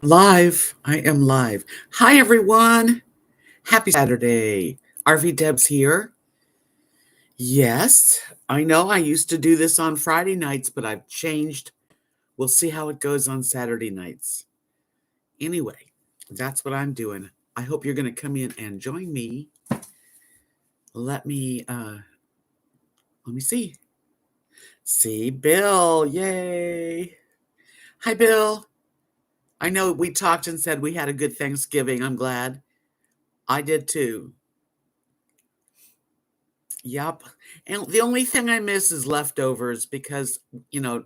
Live. I am live. Hi, everyone. Happy Saturday. RVDebs here. Yes, I know I used to do this on Friday nights, but I've changed. We'll see how it goes on Saturday nights. Anyway, that's what I'm doing. I hope you're going to come in and join me. Let me, uh, let me see. See Bill. Yay. Hi, Bill. I know we talked and said we had a good Thanksgiving. I'm glad. I did too. Yep. And the only thing I miss is leftovers because, you know,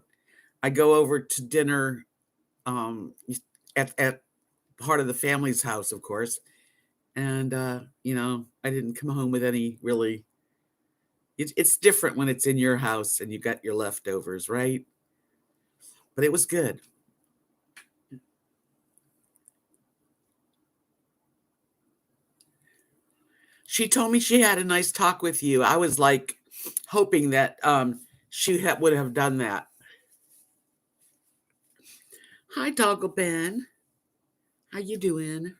I go over to dinner um at part of the family's house, of course. And I didn't come home with any really it's different when it's in your house and you got your leftovers, right? But it was good. She told me she had a nice talk with you. I was like hoping that would have done that. Hi, Doggle Ben. How you doing?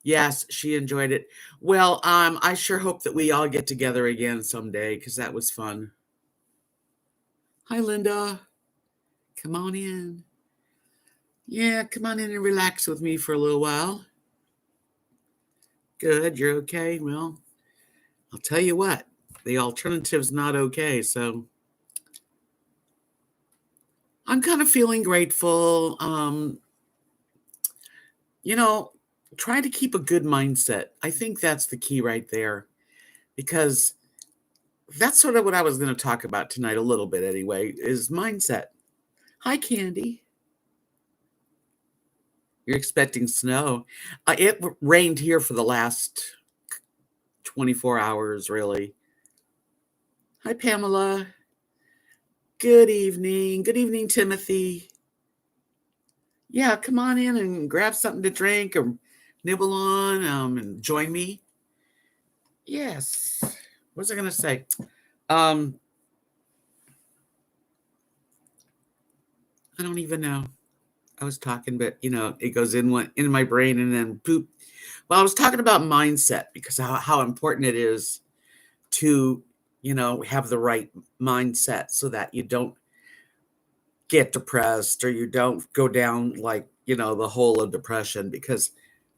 Yes, she enjoyed it. Well, I sure hope that we all get together again someday because that was fun. Hi, Linda. Come on in. Yeah, come on in and relax with me for a little while. Good, you're okay. Well, I'll tell you what, the alternative's not okay. So I'm kind of feeling grateful. You know, try to keep a good mindset. I think that's the key right there because that's sort of what I was going to talk about tonight a little bit anyway, is mindset. Hi, Candy. You're expecting snow. It rained here for the last 24 hours, really. Hi, Pamela. Good evening. Good evening, Timothy. Yeah, come on in and grab something to drink or nibble on and join me. Yes. What was I going to say? Um, I don't even know. I was talking, but it goes in my brain and then poop. Well, I was talking about mindset because how important it is to have the right mindset so that you don't get depressed or you don't go down like the hole of depression because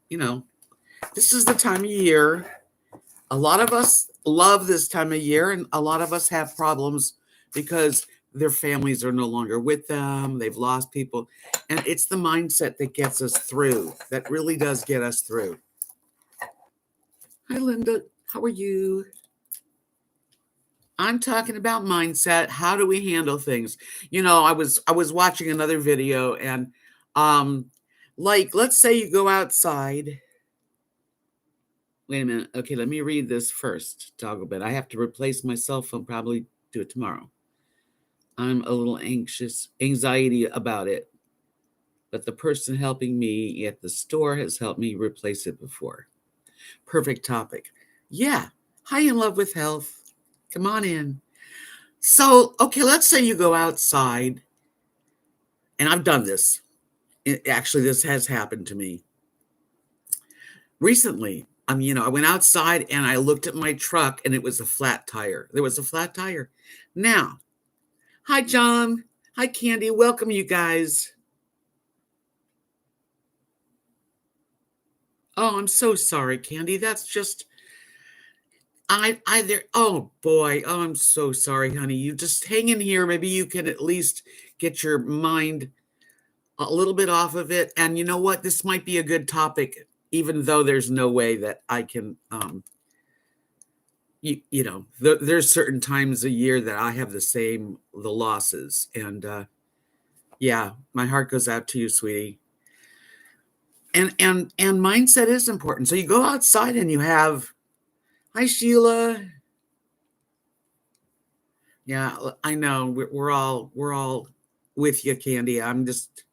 you know this is the time of year. A lot of us love this time of year and a lot of us have problems because their families are no longer with them, they've lost people, and it's the mindset that gets us through, that really does get us through. Hi, Linda. How are you? I'm talking about mindset. How do we handle things? I was watching another video and um like let's say you go outside. Wait a minute. Okay, let me read this first. Toggle bit. I have to replace my cell phone, probably do it tomorrow. I'm a little anxiety about it, but the person helping me at the store has helped me replace it before. Perfect topic. Yeah. Hi, in love with health. Come on in. So, okay, let's say you go outside, and I've done this. Actually, this has happened to me recently. I went outside and I looked at my truck and it was a flat tire. There was a flat tire. Now, hi, John. Hi, Candy. Welcome, you guys. Oh, I'm so sorry, Candy. That's just there. Oh boy. Oh, I'm so sorry, honey. You just hang in here. Maybe you can at least get your mind a little bit off of it. And you know what? This might be a good topic, even though there's no way that I can. There's certain times a year that I have the losses, and yeah, my heart goes out to you, sweetie. And mindset is important. So you go outside and you have, hi Sheila. Yeah, I know we're all with you, Candy. I'm just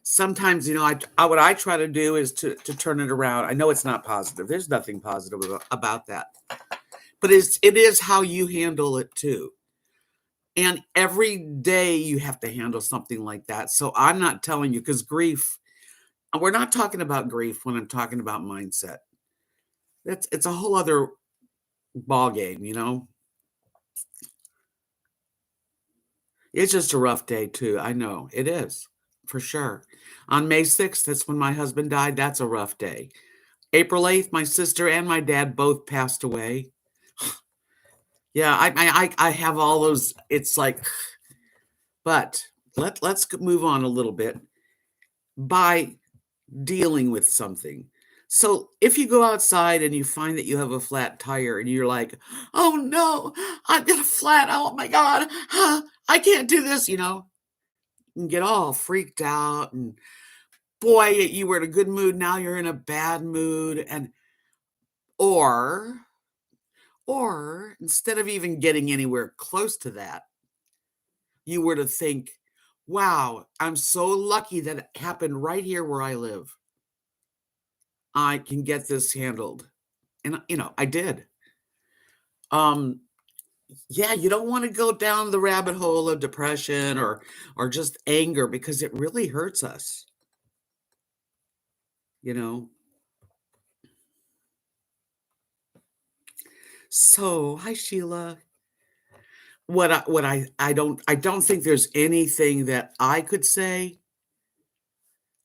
sometimes what I try to do is to turn it around. I know it's not positive. There's nothing positive about that, but it is how you handle it too. And every day you have to handle something like that. So I'm not telling you because grief We're not talking about grief when I'm talking about mindset. It's a whole other ball game, you know? It's just a rough day too. I know. It is, for sure. On May 6th, that's when my husband died. That's a rough day. April 8th, my sister and my dad both passed away. Yeah, I have all those. It's like, but let's move on a little bit by dealing with something. So if you go outside and you find that you have a flat tire and you're like, "Oh no, I've got a flat. Oh my God, I can't do this," and get all freaked out. And boy, you were in a good mood. Now you're in a bad mood. Or, or instead of even getting anywhere close to that, you were to think, wow, I'm so lucky that it happened right here where I live. I can get this handled. And, I did. Um, yeah, you don't want to go down the rabbit hole of depression or just anger because it really hurts us, you know. So, hi Sheila. I don't think there's anything that I could say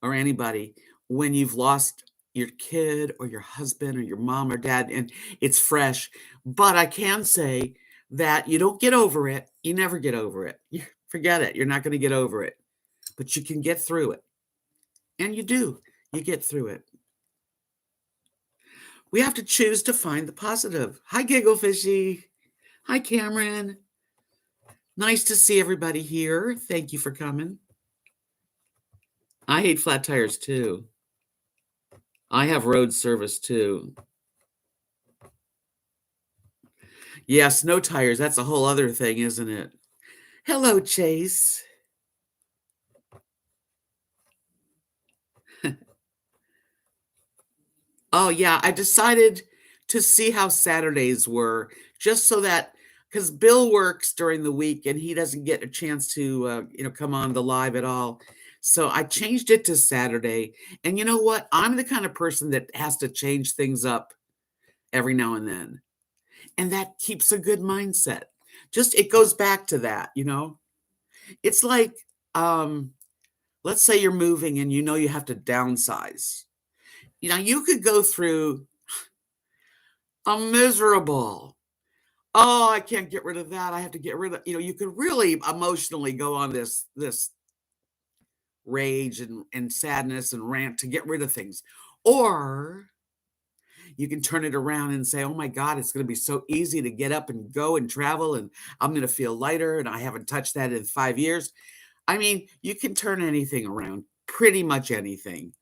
or anybody when you've lost your kid or your husband or your mom or dad and it's fresh. But I can say that you don't get over it. You never get over it. Forget it. You're not going to get over it, but you can get through it. And you do. You get through it. We have to choose to find the positive. Hi, Giggle Fishy. Hi, Cameron. Nice to see everybody here. Thank you for coming. I hate flat tires too. I have road service too. Yeah, snow tires, that's a whole other thing, isn't it? Hello, Chase. Oh, yeah, I decided to see how Saturdays were just so that because Bill works during the week and he doesn't get a chance to, come on the live at all. So I changed it to Saturday. And you know what? I'm the kind of person that has to change things up every now and then. And that keeps a good mindset. Just it goes back to that. It's like, um, let's say you're moving and you have to downsize. You could go through a miserable, oh, I can't get rid of that. I have to get rid of, you could really emotionally go on this rage and sadness and rant to get rid of things. Or you can turn it around and say, oh my God, it's going to be so easy to get up and go and travel. And I'm going to feel lighter. And I haven't touched that in 5 years. I mean, you can turn anything around, pretty much anything.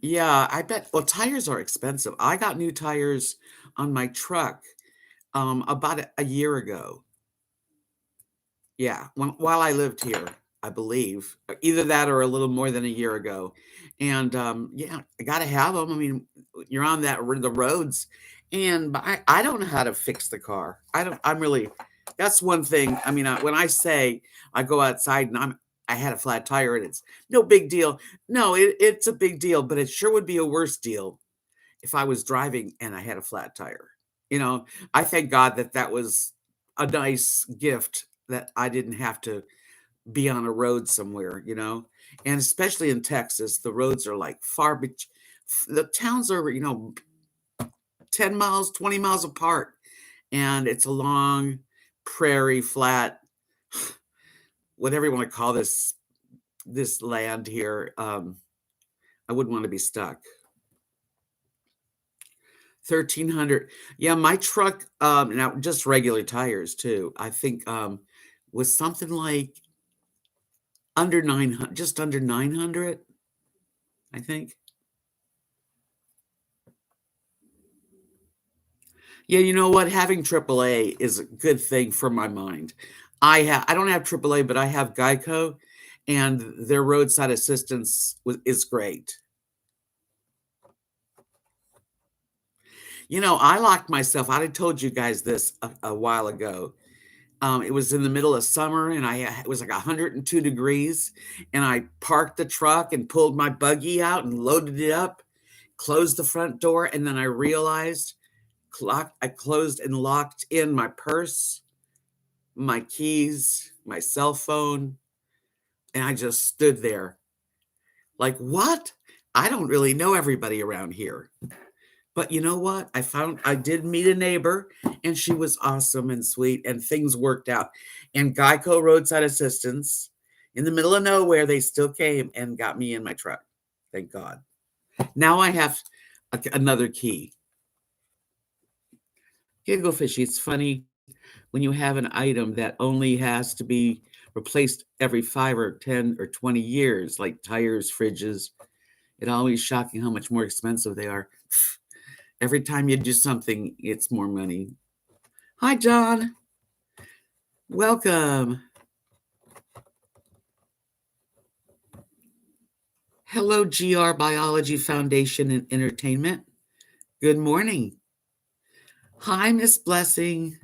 Yeah, I bet. Well, tires are expensive. I got new tires on my truck about a year ago. Yeah, while I lived here, I believe. Either that or a little more than a year ago. And yeah, I got to have them. I mean, you're on the roads, and but I don't know how to fix the car. I don't. I'm really. That's one thing. I mean, when I say I go outside and I had a flat tire and it's no big deal. No, it's a big deal, but it sure would be a worse deal if I was driving and I had a flat tire. You know, I thank God that was a nice gift that I didn't have to be on a road somewhere. And especially in Texas, the roads are like the towns are, 10 miles, 20 miles apart. And it's a long prairie flat, whatever you want to call this land here. I wouldn't want to be stuck. 1,300. Yeah, my truck, now just regular tires too, I think, was something like under 900, just under 900, I think. Yeah, you know what? Having AAA is a good thing for my mind. I don't have AAA, but I have Geico, and their roadside assistance is great. I locked myself out. I told you guys this a while ago. It was in the middle of summer, and it was like 102 degrees, and I parked the truck and pulled my buggy out and loaded it up, closed the front door, and then I realized I closed and locked in my purse, my keys, my cell phone, and I just stood there like, "What? I don't really know everybody around here." But you know what? I did meet a neighbor, and she was awesome and sweet, and things worked out. And Geico Roadside Assistance, in the middle of nowhere, they still came and got me in my truck. Thank God. Now I have another key. Giggle fishy. It's funny when you have an item that only has to be replaced every 5 or 10 or 20 years, like tires, fridges. It always shocking how much more expensive they are. Every time you do something, it's more money. Hi, John. Welcome. Hello, GR Biology Foundation and Entertainment. Good morning. Hi, Miss Blessing.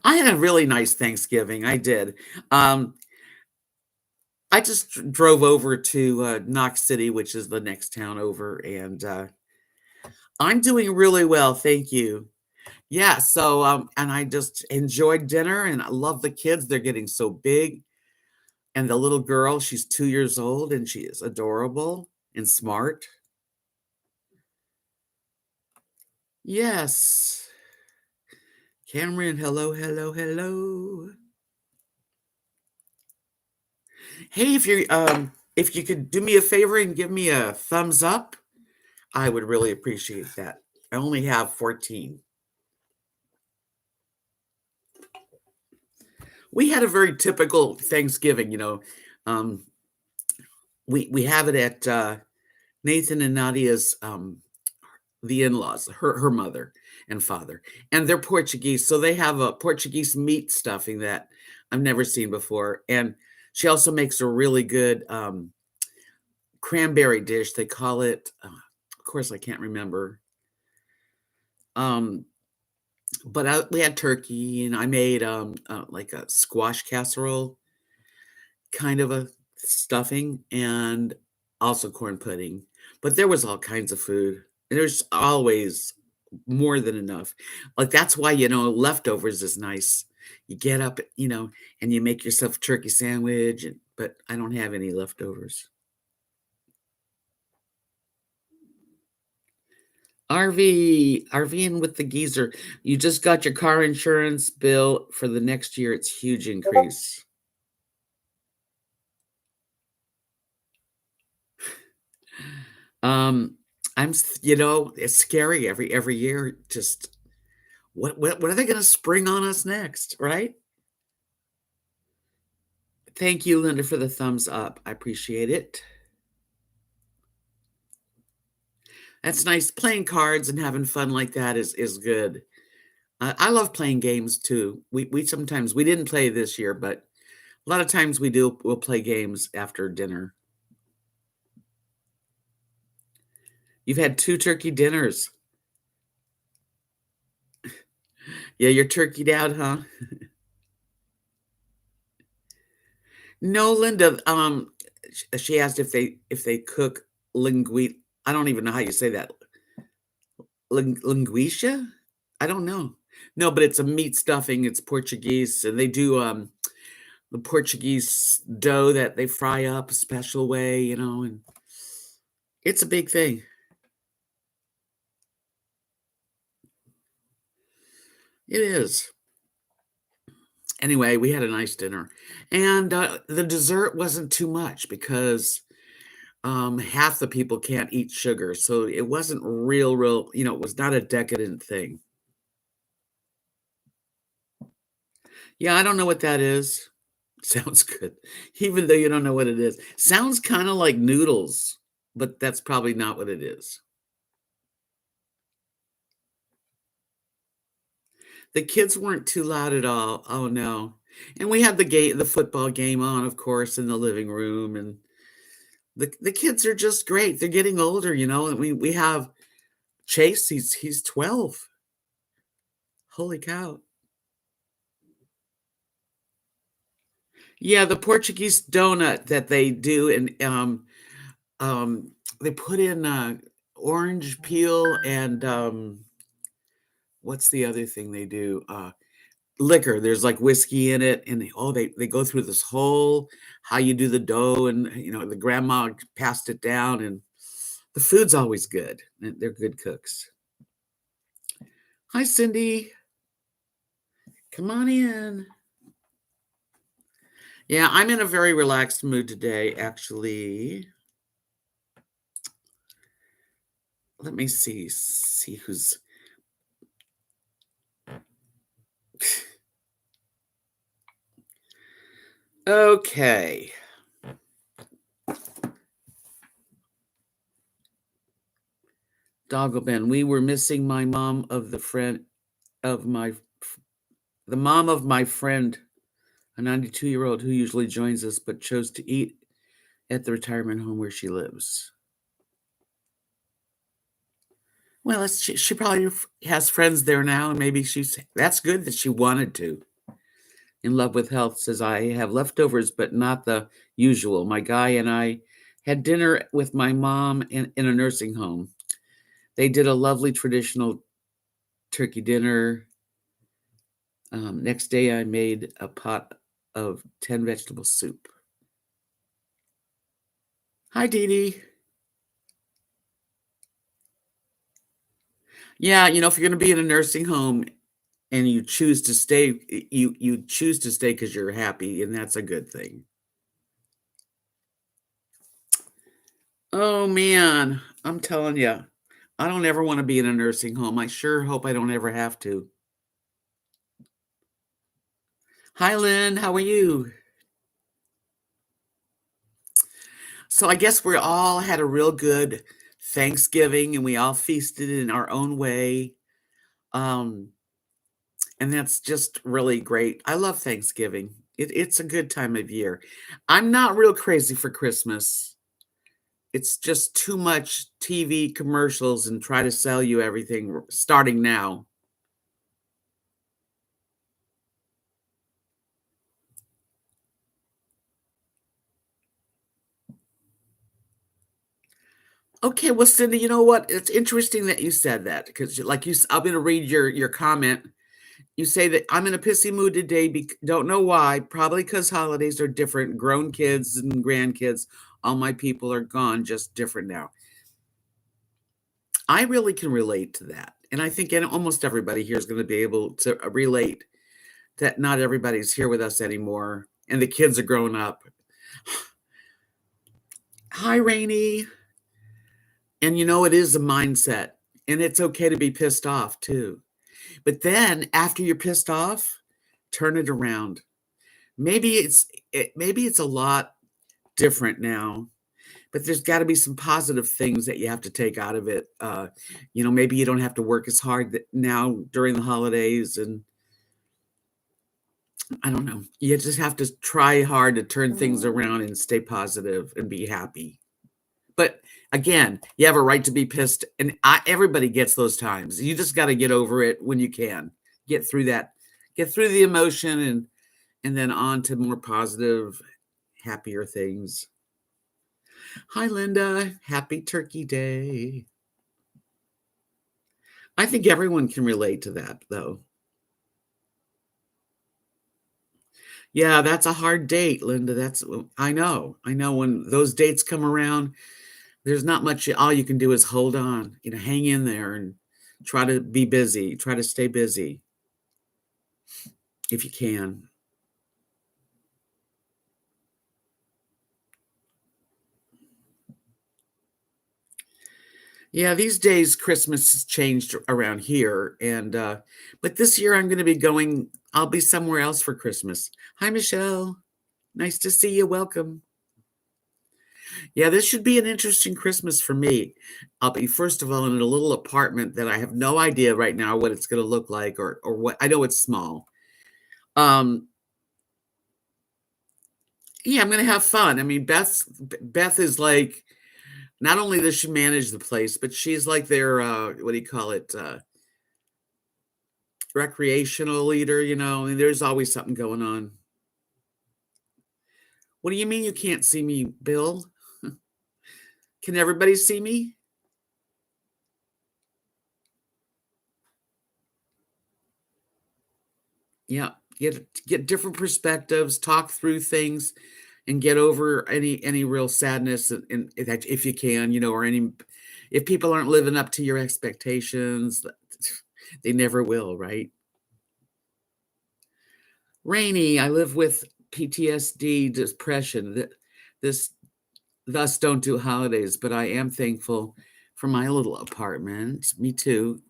I had a really nice Thanksgiving. I did. I just drove over to Knox City, which is the next town over, and I'm doing really well. Thank you. Yeah, so and I just enjoyed dinner, and I love the kids. They're getting so big. And the little girl, she's 2 years old, and she is adorable and smart. Yes. Cameron, hello, hello, hello. Hey, if you could do me a favor and give me a thumbs up, I would really appreciate that. I only have 14. We had a very typical Thanksgiving, Um, we have it at Nathan and Nadia's the in-laws, her mother and father, and they're Portuguese, so they have a Portuguese meat stuffing that I've never seen before, and she also makes a really good cranberry dish. They call it, of course, I can't remember. But we had turkey, and I made like a squash casserole, kind of a stuffing, and also corn pudding. But there was all kinds of food. There's always more than enough. Like, that's why, leftovers is nice. You get up, and you make yourself a turkey sandwich, but I don't have any leftovers. RVing with the geezer. You just got your car insurance bill for the next year. It's huge increase. Um, it's scary every year. Just what are they going to spring on us next, right? Thank you, Linda, for the thumbs up. I appreciate it. That's nice. Playing cards and having fun like that is good. I love playing games too. We didn't play this year, but a lot of times we'll play games after dinner. You've had 2 turkey dinners. Yeah, you're turkeyed out, huh? No, Linda, she asked if they cook linguine. I don't even know how you say that. Linguiça? I don't know. No, but it's a meat stuffing. It's Portuguese, and they do the Portuguese dough that they fry up a special way, and it's a big thing. It is. Anyway, we had a nice dinner, and the dessert wasn't too much because half the people can't eat sugar, so it wasn't real, it was not a decadent thing. Yeah, I don't know what that is. Sounds good. Even though you don't know what it is. Sounds kinda like noodles, but that's probably not what it is. The kids weren't too loud at all. Oh, no. And we had the football game on, of course, in the living room, and the kids are just great. They're getting older, and we have Chase, he's 12. Holy cow. Yeah, the Portuguese donut that they do, and they put in orange peel and what's the other thing they do? Liquor. There's like whiskey in it, and they go through this whole how you do the dough, and the grandma passed it down, and the food's always good. They're good cooks. Hi, Cindy. Come on in. Yeah, I'm in a very relaxed mood today, actually. Let me see who's okay. Doggleben, we were missing my mom of of my the mom of my friend, a 92-year-old who usually joins us but chose to eat at the retirement home where she lives. Well, she probably has friends there now, and maybe that's good that she wanted to. In Love with Health says, I have leftovers, but not the usual. My guy and I had dinner with my mom in a nursing home. They did a lovely traditional turkey dinner. Next day, I made a pot of 10 vegetable soup. Hi, Dee Dee. Yeah, if you're going to be in a nursing home and you choose to stay, you choose to stay because you're happy, and that's a good thing. Oh man, I'm telling you, I don't ever want to be in a nursing home. I sure hope I don't ever have to. Hi, Lynn. How are you? So I guess we all had a real good Thanksgiving, and we all feasted in our own way. Um, and that's just really great. I love Thanksgiving. It's a good time of year. I'm not real crazy for Christmas. It's just too much TV commercials and try to sell you everything starting now. Okay, well, Cindy, you know what? It's interesting that you said that because, I'm going to read your comment. You say that I'm in a pissy mood today. Don't know why. Probably because holidays are different. Grown kids and grandkids, all my people are gone, just different now. I really can relate to that, and I think almost everybody here is going to be able to relate that not everybody's here with us anymore, and the kids are growing up. Hi, Rainy. And it is a mindset, and it's okay to be pissed off too. But then after you're pissed off, turn it around. Maybe it's a lot different now, but there's got to be some positive things that you have to take out of it. Maybe you don't have to work as hard now during the holidays, and I don't know. You just have to try hard to turn things around and stay positive and be happy. But again, you have a right to be pissed, and everybody gets those times. You just got to get over it when you can. Get through that. Get through the emotion, and then on to more positive, happier things. Hi, Linda. Happy Turkey Day. I think everyone can relate to that, though. Yeah, that's a hard date, Linda. I know. I know when those dates come around, there's not much. All you can do is hold on, hang in there and try to be busy, try to stay busy if you can. Yeah, these days Christmas has changed around here, and but this year I'm going to be going. I'll be somewhere else for Christmas. Hi, Michelle. Nice to see you. Welcome. Yeah, this should be an interesting Christmas for me. I'll be first of all in a little apartment that I have no idea right now what it's going to look like or what. I know it's small. Um, yeah, I'm going to have fun. I mean, Beth is like not only does she manage the place, but she's like their what do you call it? Recreational leader, and there's always something going on. What do you mean you can't see me, Bill? Can everybody see me? Yeah, get different perspectives, talk through things, and get over any real sadness, and that if you can, or any if people aren't living up to your expectations, they never will, right? Rainy, I live with PTSD, depression. This thus don't do holidays, but I am thankful for my little apartment. Me too.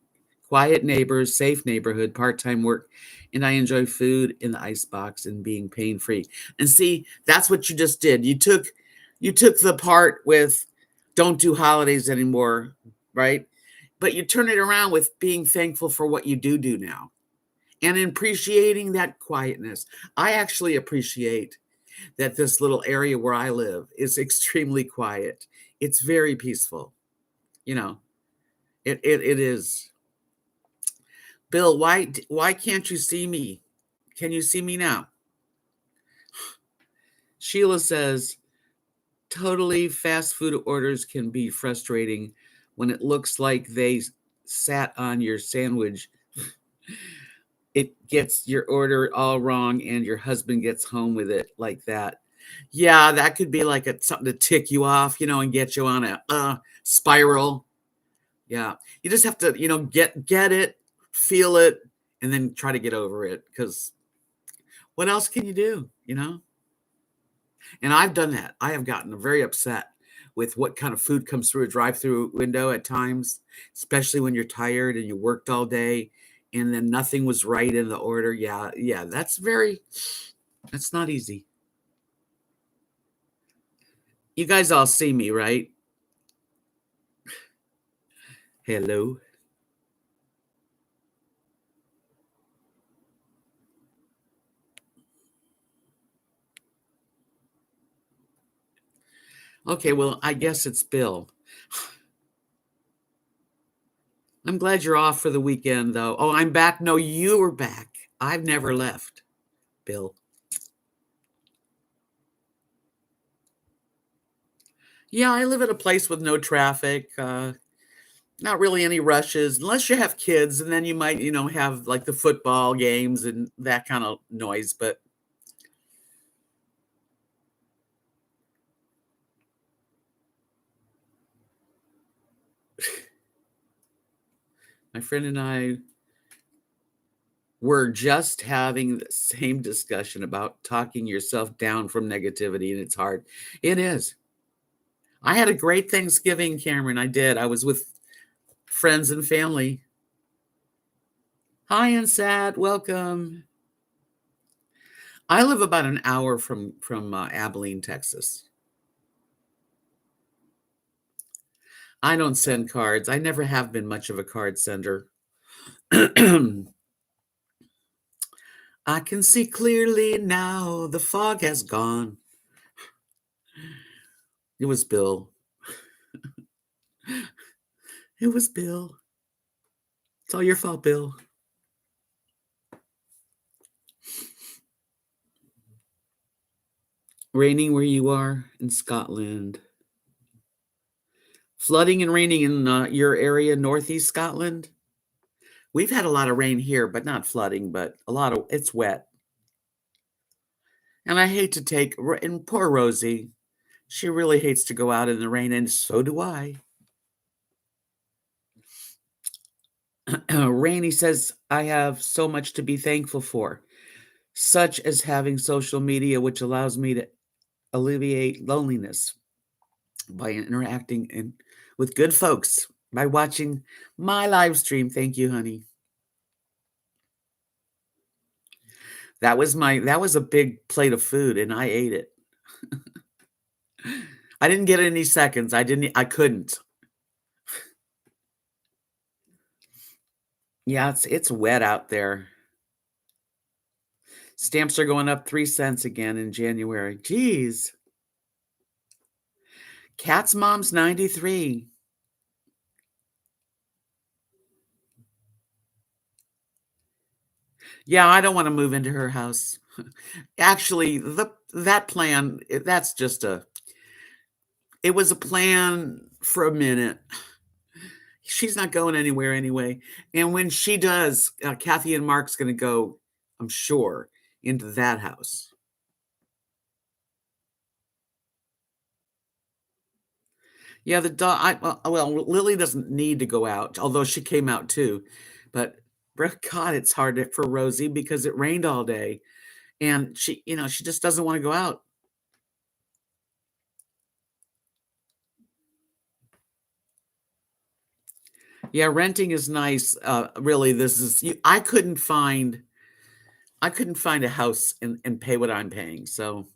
Quiet neighbors, safe neighborhood, part-time work, and I enjoy food in the icebox and being pain-free. And see, that's what you just did. You took the part with don't do holidays anymore, right? But you turn it around with being thankful for what you do now and appreciating that quietness. I actually appreciate that this little area where I live is extremely quiet. It's very peaceful. You know, it is. Bill, why can't you see me? Can you see me now? Sheila says, totally fast food orders can be frustrating when it looks like they sat on your sandwich. It gets your order all wrong and your husband gets home with it like that. Yeah, that could be like something to tick you off, and get you on a spiral. Yeah. You just have to, get it, feel it, and then try to get over it because what else can you do? And I've done that. I have gotten very upset with what kind of food comes through a drive-through window at times, especially when you're tired and you worked all day and then nothing was right in the order. Yeah, yeah, that's not easy. You guys all see me, right? Hello. Okay, well, I guess it's Bill. I'm glad you're off for the weekend, though. Oh, I'm back. No, you were back. I've never left, Bill. Yeah, I live at a place with no traffic. Not really any rushes, unless you have kids, and then you might, have like the football games and that kind of noise. But my friend and I were just having the same discussion about talking yourself down from negativity, and it's hard. It is. I had a great Thanksgiving, Cameron. I did. I was with friends and family. Hi, and sad. Welcome. I live about an hour from Abilene, Texas. I don't send cards. I never have been much of a card sender. I can see clearly now. The fog has gone. It was Bill. It was Bill. It's all your fault, Bill. Raining where you are in Scotland. Flooding and raining in your area, northeast Scotland. We've had a lot of rain here, but not flooding, but it's wet. And I hate to and poor Rosie, she really hates to go out in the rain, and so do I. Rainey says, I have so much to be thankful for, such as having social media, which allows me to alleviate loneliness by interacting with good folks, by watching my live stream. Thank you, honey. That was a big plate of food, and I ate it. I didn't get any seconds. I couldn't. Yeah, it's wet out there. Stamps are going up 3 cents again in January. Jeez. Cat's mom's 93. Yeah, I don't wanna move into her house. Actually, that plan, that's just a it was a plan for a minute. She's not going anywhere anyway, and when she does, Kathy and Mark's gonna go, I'm sure, into that house. Yeah, the dog. Lily doesn't need to go out, although she came out too, but God, it's hard for Rosie because it rained all day, and she just doesn't wanna go out. Yeah, renting is nice, really, this is you I couldn't find a house and pay what I'm paying, so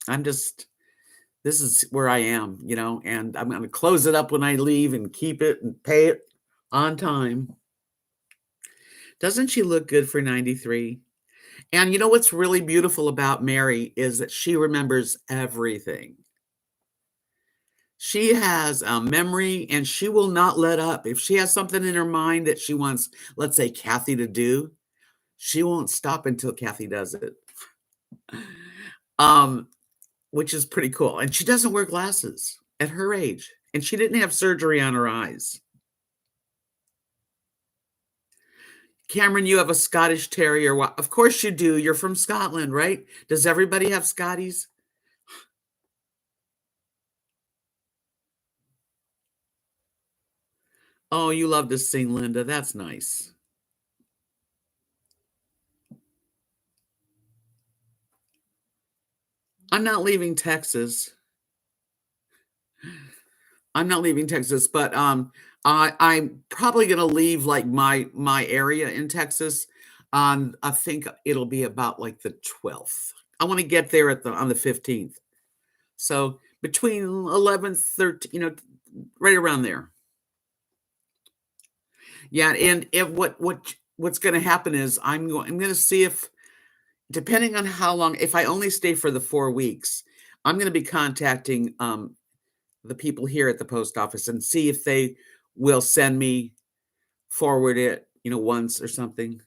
I'm just this is where I am, and I'm gonna close it up when I leave and keep it and pay it on time. Doesn't she look good for 93? And you know what's really beautiful about Mary is that she remembers everything. She has a memory and she will not let up. If she has something in her mind that she wants, let's say, Kathy to do, she won't stop until Kathy does it. Um, which is pretty cool. And she doesn't wear glasses at her age. And she didn't have surgery on her eyes. Cameron, you have a Scottish Terrier. Of course you do. You're from Scotland, right? Does everybody have Scotties? Oh, you love to sing, Linda. That's nice. I'm not leaving Texas. I'm not leaving Texas, but I'm probably gonna leave like my area in Texas on I think it'll be about like the 12th. I want to get there on the 15th. So between 11th, 13, right around there. Yeah, and if what's gonna happen is I'm gonna see if depending on how long, if I only stay for the 4 weeks, I'm gonna be contacting the people here at the post office and see if they will send me forward it, once or something.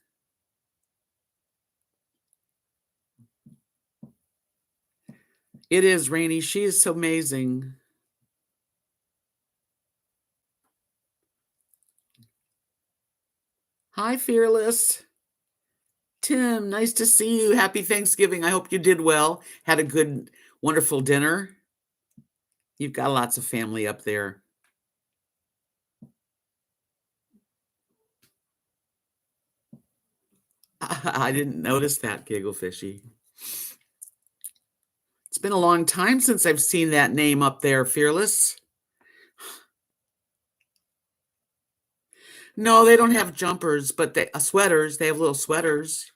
It is Rainy. She is so amazing. Hi, Fearless. Tim, nice to see you. Happy Thanksgiving. I hope you did well. Had a good, wonderful dinner. You've got lots of family up there. I didn't notice that, Giggle Fishy. It's been a long time since I've seen that name up there, Fearless. No, they don't have jumpers, but sweaters. They have little sweaters.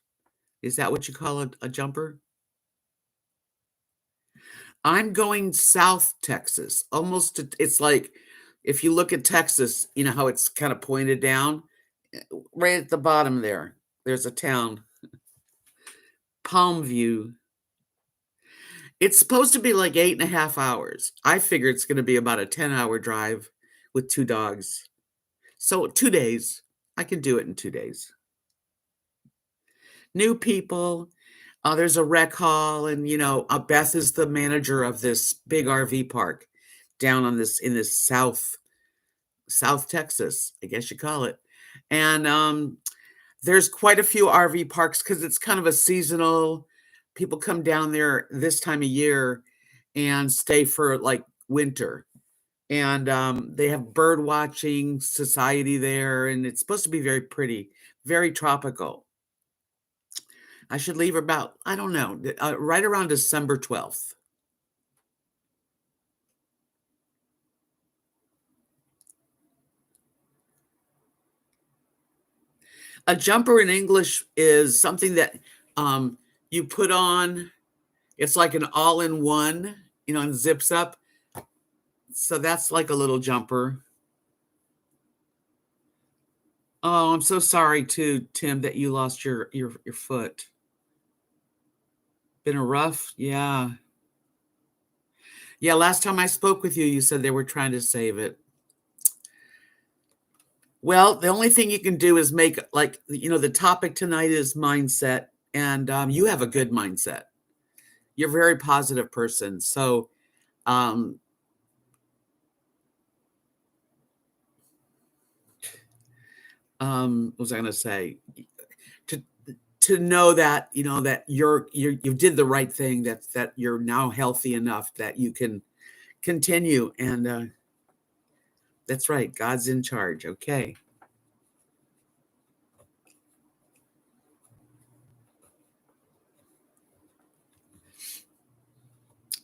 Is that what you call a jumper? I'm going South Texas, almost it's like if you look at Texas, you know how it's kind of pointed down? Right at the bottom there, there's a town, Palmview. It's supposed to be like 8.5 hours. I figure it's gonna be about a 10-hour drive with 2 dogs. So 2 days. I can do it in 2 days. New people, there's a rec hall, and, Beth is the manager of this big RV park down on this in this South Texas, I guess you call it. And there's quite a few RV parks because it's kind of a seasonal. People come down there this time of year and stay for like winter. And they have bird watching society there, and it's supposed to be very pretty, very tropical. I should leave about, I don't know, right around December 12th. A jumper in English is something that you put on. It's like an all-in-one, and zips up. So that's like a little jumper. Oh, I'm so sorry too, Tim, that you lost your foot. Been a rough, yeah. Yeah, last time I spoke with you, you said they were trying to save it. Well, the only thing you can do is make like, the topic tonight is mindset, and you have a good mindset. You're a very positive person. So, um, what was I going to say? To to know that that you did the right thing, that you're now healthy enough that you can continue, and that's right. God's in charge. Okay.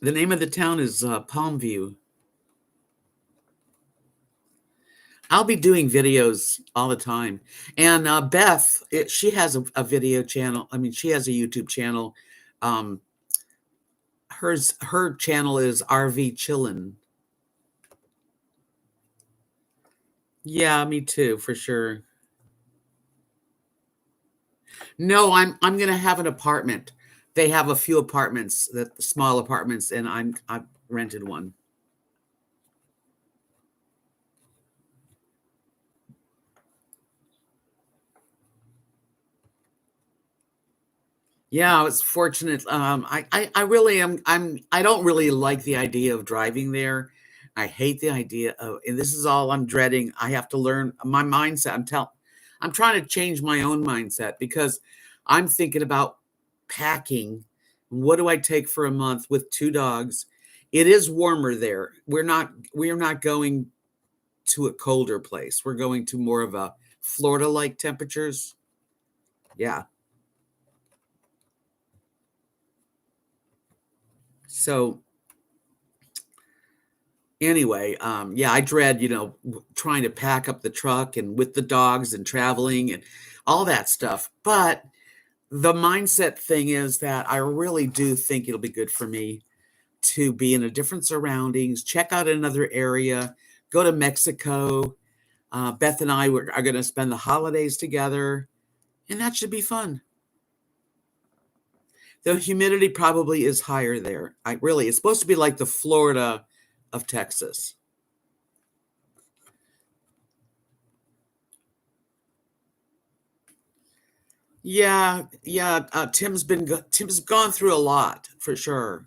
The name of the town is Palmview. I'll be doing videos all the time. And Beth, she has a video channel. I mean, she has a YouTube channel. Um, her channel is RV Chillin'. Yeah, me too, for sure. No, I'm gonna have an apartment. They have a few apartments, that small apartments, and I've rented one. Yeah, I was fortunate. I really am. I don't really like the idea of driving there. I hate the idea of, and this is all I'm dreading. I have to learn my mindset. I'm trying to change my own mindset because I'm thinking about packing. What do I take for a month with two dogs? It is warmer there. We are not going to a colder place. We're going to more of a Florida-like temperatures. Yeah. So anyway, yeah, I dread, trying to pack up the truck and with the dogs and traveling and all that stuff. But the mindset thing is that I really do think it'll be good for me to be in a different surroundings, check out another area, go to Mexico. Beth and I are going to spend the holidays together, and that should be fun. The humidity probably is higher there. It's supposed to be like the Florida of Texas. Yeah, yeah. Tim's gone through a lot for sure.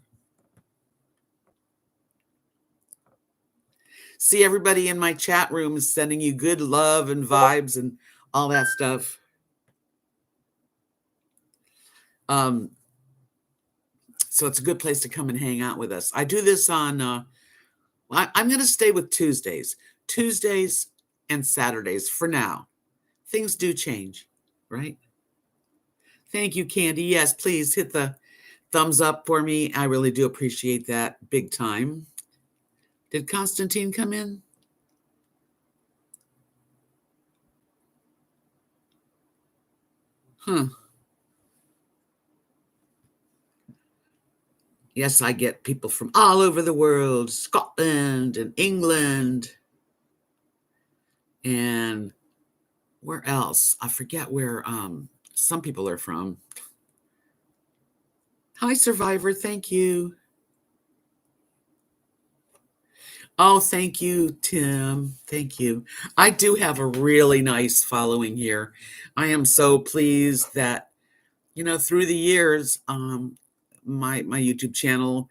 See, everybody in my chat room is sending you good love and vibes and all that stuff. Um, so it's a good place to come and hang out with us. I do this on. I'm going to stay with Tuesdays and Saturdays for now. Things do change, right? Thank you, Candy. Yes, please hit the thumbs up for me. I really do appreciate that big time. Did Constantine come in? Huh. Yes, I get people from all over the world, Scotland and England, and where else? I forget where some people are from. Hi, Survivor. Thank you. Oh, thank you, Tim. Thank you. I do have a really nice following here. I am so pleased that, through the years, my YouTube channel,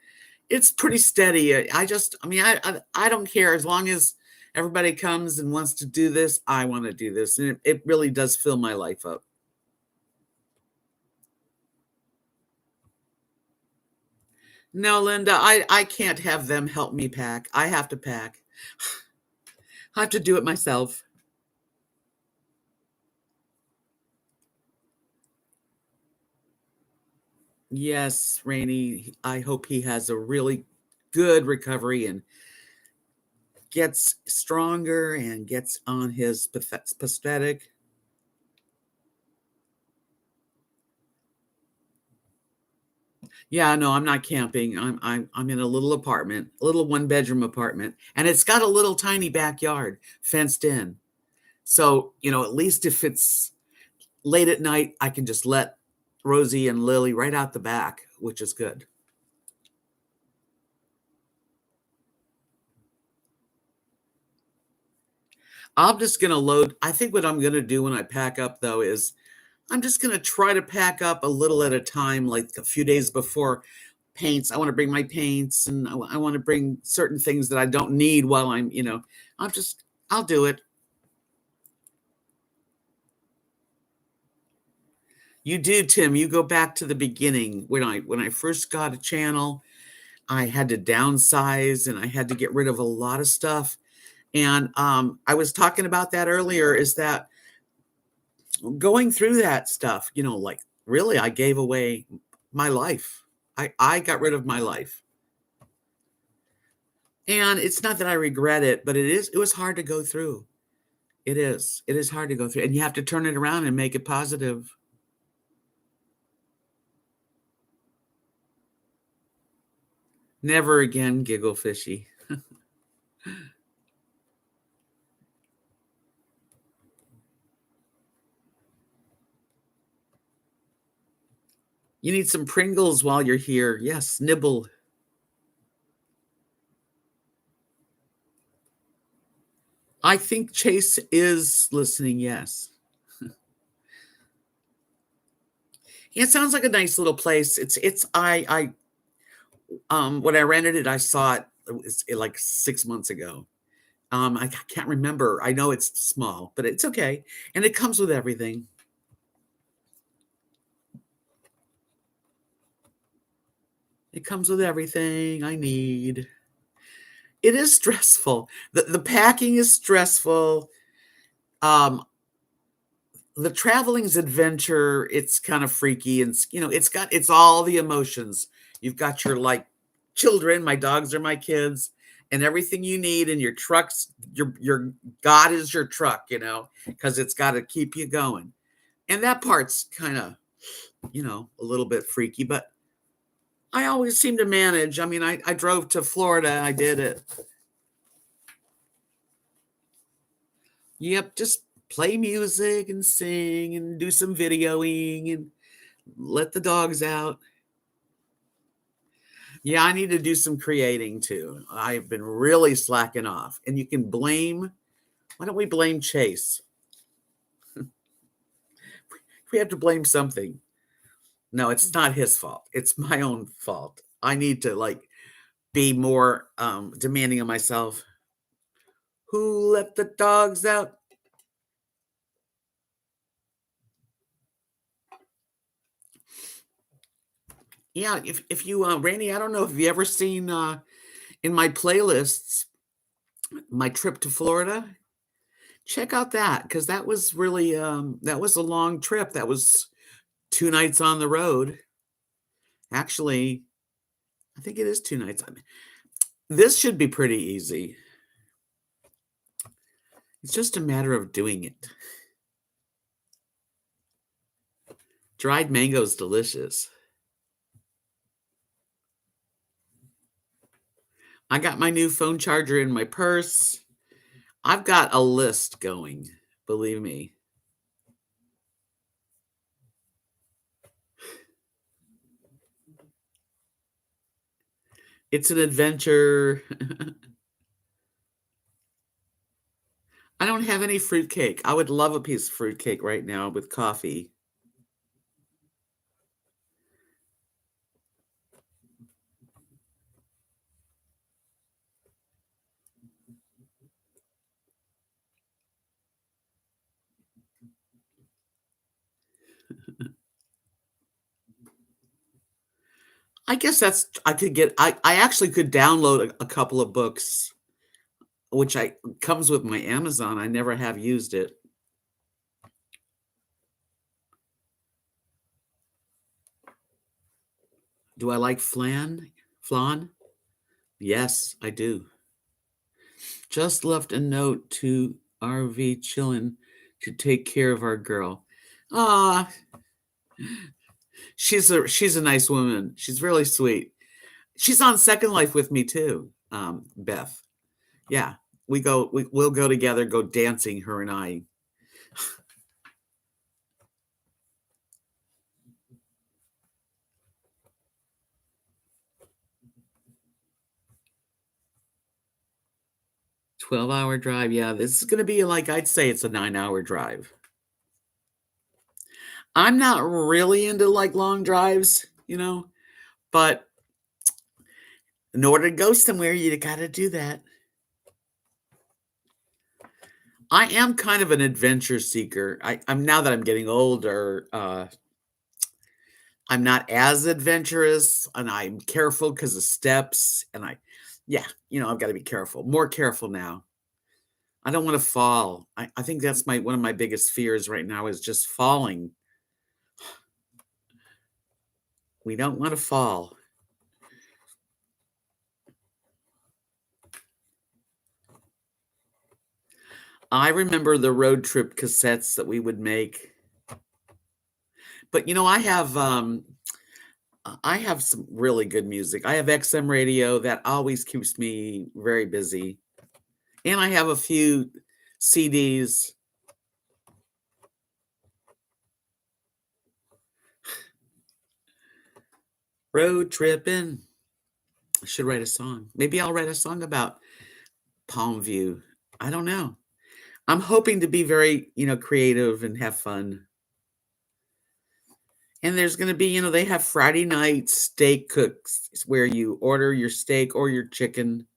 it's pretty steady. I don't care as long as everybody comes and wants to do this. I want to do this, and it really does fill my life up. No, Linda, I can't have them help me pack. I have to pack. I have to do it myself. Yes, Rainey, I hope he has a really good recovery and gets stronger and gets on his prosthetic. Yeah, no, I'm not camping. I'm in a little apartment, a little one-bedroom apartment, and it's got a little tiny backyard fenced in. So, at least if it's late at night, I can just let Rosie and Lily right out the back, which is good. I'm just gonna load I think what I'm gonna do when I pack up, though, is I'm just gonna try to pack up a little at a time, like, a few days before paints. I wanna bring my paints, and I wanna bring certain things that I don't need while I'm just I'll do it. You do, Tim. You go back to the beginning. When I first got a channel, I had to downsize, and I had to get rid of a lot of stuff, and, I was talking about that earlier, is that going through that stuff, like, really, I gave away my life. I got rid of my life, and it's not that I regret it, but it was hard to go through. It is. It is hard to go through, and you have to turn it around and make it positive. Never again, giggle fishy. You need some Pringles while you're here. Yes, nibble. I think Chase is listening, yes. It sounds like a nice little place. When I rented it, I saw it like 6 months ago. I can't remember. I know it's small, but it's okay, and it comes with everything. It comes with everything I need. It is stressful. The packing is stressful. Um, the traveling's adventure, it's kind of freaky, and it's all the emotions. You've got your, like, children, my dogs are my kids, and everything you need, and your trucks, your God is your truck, because it's got to keep you going. And that part's kind of, a little bit freaky, but I always seem to manage. I mean, I drove to Florida, I did it. Yep, just play music and sing and do some videoing and let the dogs out. Yeah, I need to do some creating too. I've been really slacking off. And why don't we blame Chase? We have to blame something. No, it's not his fault. It's my own fault. I need to, like, be more demanding of myself. Who let the dogs out? Yeah, if you Randy, I don't know if you ever seen in my playlists my trip to Florida. Check out that, because that was really that was a long trip. That was 2 nights on the road. Actually, I think it is 2 nights. I mean, this should be pretty easy. It's just a matter of doing it. Dried mango's delicious. I got my new phone charger in my purse. I've got a list going, believe me. It's an adventure. I don't have any fruitcake. I would love a piece of fruitcake right now with coffee. I guess I actually could download a couple of books, which I comes with my Amazon. I never have used it. Do I like flan? Yes, I do. Just left a note to RV chillin' to take care of our girl. Ah, she's a nice woman. She's really sweet. She's on Second Life with me too, Beth. Yeah, we'll go together, go dancing, her and I. 12-hour drive, yeah, this is gonna be like I'd say it's a 9-hour drive. I'm not really into, like, long drives, but in order to go somewhere, you gotta do that. I am kind of an adventure seeker. I'm now that I'm getting older, I'm not as adventurous, and I'm careful because of steps, and yeah, I've gotta be careful, more careful now. I don't wanna fall. I think that's my one of my biggest fears right now is just falling. We don't wanna fall. I remember the road trip cassettes that we would make, but, I have some really good music. I have XM radio that always keeps me very busy, and I have a few CDs. Road tripping. I should write a song. Maybe I'll write a song about Palm View. I don't know. I'm hoping to be very, creative and have fun. And there's gonna be, they have Friday night steak cooks where you order your steak or your chicken.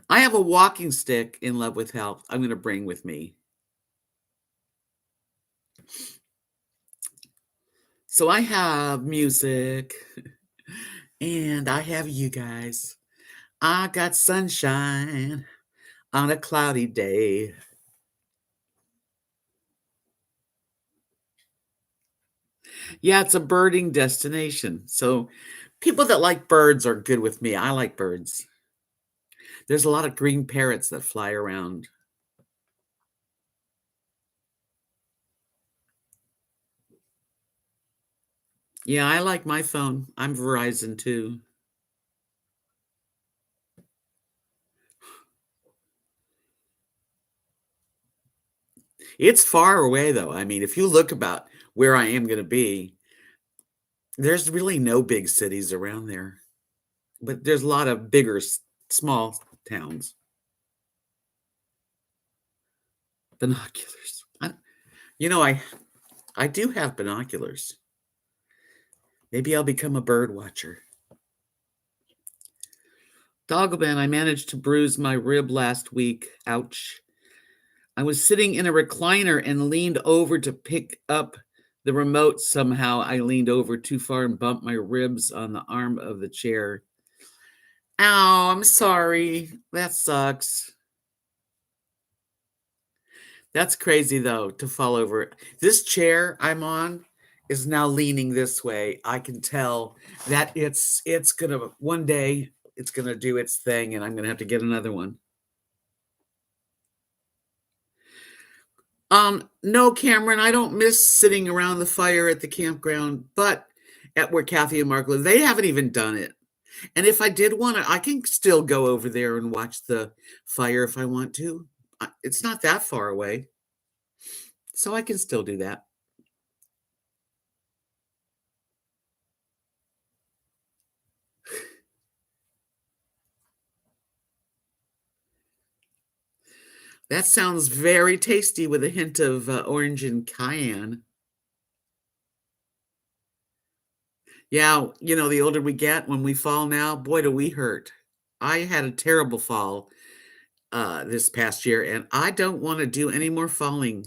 I have a walking stick in Love with Health I'm gonna bring with me. So I have music and I have you guys. I got sunshine on a cloudy day. Yeah, it's a birding destination. So people that like birds are good with me. I like birds. There's a lot of green parrots that fly around. Yeah, I like my phone. I'm Verizon too. It's far away though. I mean, if you look about where I am going to be, there's really no big cities around there, but there's a lot of bigger, small towns. Binoculars. I do have binoculars. Maybe I'll become a bird watcher. Dogman, I managed to bruise my rib last week. Ouch. I was sitting in a recliner and leaned over to pick up the remote. Somehow I leaned over too far and bumped my ribs on the arm of the chair. Ow, I'm sorry. That sucks. That's crazy though to fall over. This chair I'm on is now leaning this way. I can tell that it's gonna one day it's gonna do its thing and I'm gonna have to get another one. No, Cameron, I don't miss sitting around the fire at the campground, but at where Kathy and Mark live, they haven't even done it. And if I did want to, I can still go over there and watch the fire if I want to. It's not that far away, so I can still do that. That sounds very tasty with a hint of orange and cayenne. Yeah, the older we get, when we fall now, boy, do we hurt. I had a terrible fall this past year, and I don't want to do any more falling.